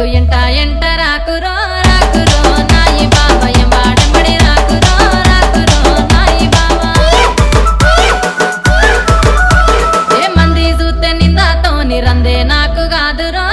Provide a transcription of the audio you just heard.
అన్నట్టు ఎంట ఎంట రాకురో రాకురో నాయి బావ ఎంబాడెంబడి రాకురో రాకురో నాయి బావ ఏ మంది చూస్తే నిందాతోని రందే నాకు కాదురో